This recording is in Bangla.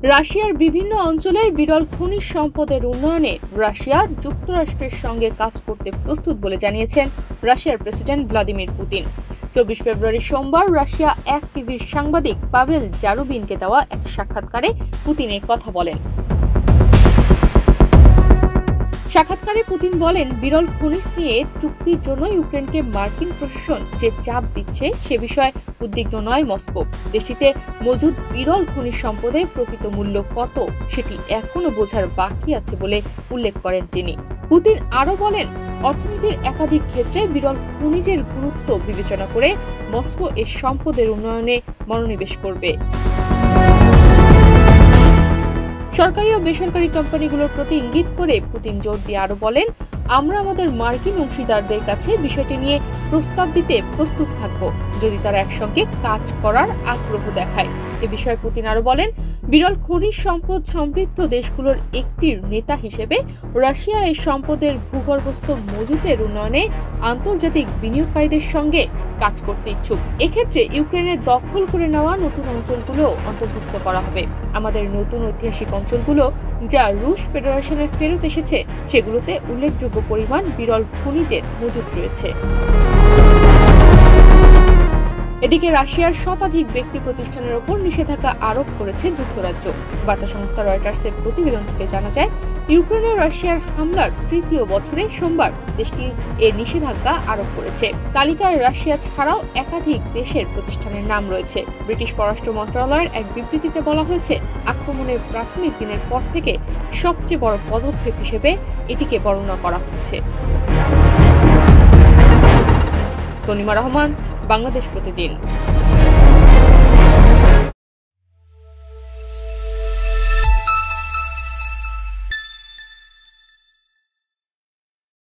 রাশিয়ার বিভিন্ন অঞ্চলের বিরল খনিজ সম্পদের উন্নয়নে রাশিয়া যুক্তরাষ্ট্রের সঙ্গে কাজ করতে প্রস্তুত বলে জানিয়েছেন রাশিয়ার প্রেসিডেন্ট ভ্লাদিমির পুতিন। 24 ফেব্রুয়ারি সোমবার রাশিয়া এক টিভির সাংবাদিক পাভেল জারুবিনকে দেওয়া এক সাক্ষাৎকারে পুতিন এই কথা বলেন। সাক্ষাৎকারে পুতিন বলেন, বিরল খনিজ নিয়ে চুক্তির জন্য ইউক্রেনকে মার্কিন প্রশাসন যে চাপ দিচ্ছে সে বিষয়ে উদ্বিগ্ন নয় মস্কো। দেশটিতে মজুদ বিরল খনিজ সম্পদের প্রকৃত মূল্য কত সেটি এখনো বোঝার বাকি আছে বলে উল্লেখ করেন তিনি। পুতিন আরও বলেন, অর্থনীতির একাধিক ক্ষেত্রে বিরল খনিজের গুরুত্ব বিবেচনা করে মস্কো এর সম্পদের উন্নয়নে মনোনিবেশ করবে। সরকারি ও বেসরকারি কোম্পানিগুলোর প্রতি ইঙ্গিত করে পুতিন জোর দিয়ে আরও বলেন, আমরা আমাদের মার্কিন অংশীদারদের কাছে বিষয়টি নিয়ে প্রস্তাব দিতে প্রস্তুত থাকব যদি তারা একসঙ্গে কাজ করার আগ্রহ দেখায়। এ বিষয়ে পুতিন আরও বলেন, বিরল খনিজ সম্পদ সমৃদ্ধ দেশগুলোর একটির নেতা হিসেবে রাশিয়া এই সম্পদের ভূগর্ভস্থ মজুতের উন্নয়নে আন্তর্জাতিক বিনিয়োগকারীদের সঙ্গে কাজ করতে ইচ্ছুক। এক্ষেত্রে ইউক্রেনের দখল করে নেওয়া নতুন অঞ্চলগুলো অন্তর্ভুক্ত করা হবে। আমাদের নতুন ঐতিহাসিক অঞ্চলগুলো যা রুশ ফেডারেশনে ফেরত এসেছে সেগুলোতে উল্লেখযোগ্য পরিমাণ বিরল খনিজের মজুত রয়েছে। এদিকে রাশিয়ার শতাধিক ব্যক্তি প্রতিষ্ঠানের ওপর নিষেধাজ্ঞা আরোপ করেছে যুক্তরাজ্য। বার্তা সংস্থা রয়টার্সের প্রতিবেদন থেকে জানা যায়, ইউক্রেনে রাশিয়ার হামলার তৃতীয় বছরে সোমবার দেশটি এর নিষেধাজ্ঞা আরোপ করেছে। তালিকায় রাশিয়া ছাড়াও একাধিক দেশের প্রতিষ্ঠানের নাম রয়েছে। ব্রিটিশ পররাষ্ট্র মন্ত্রণালয়ের এক বিবৃতিতে বলা হয়েছে, আক্রমণের প্রাথমিক দিনের পর থেকে সবচেয়ে বড় পদক্ষেপ হিসেবে এটিকে বর্ণনা করা হচ্ছে। তনিমা রহমান, বাংলাদেশ প্রতিদিন।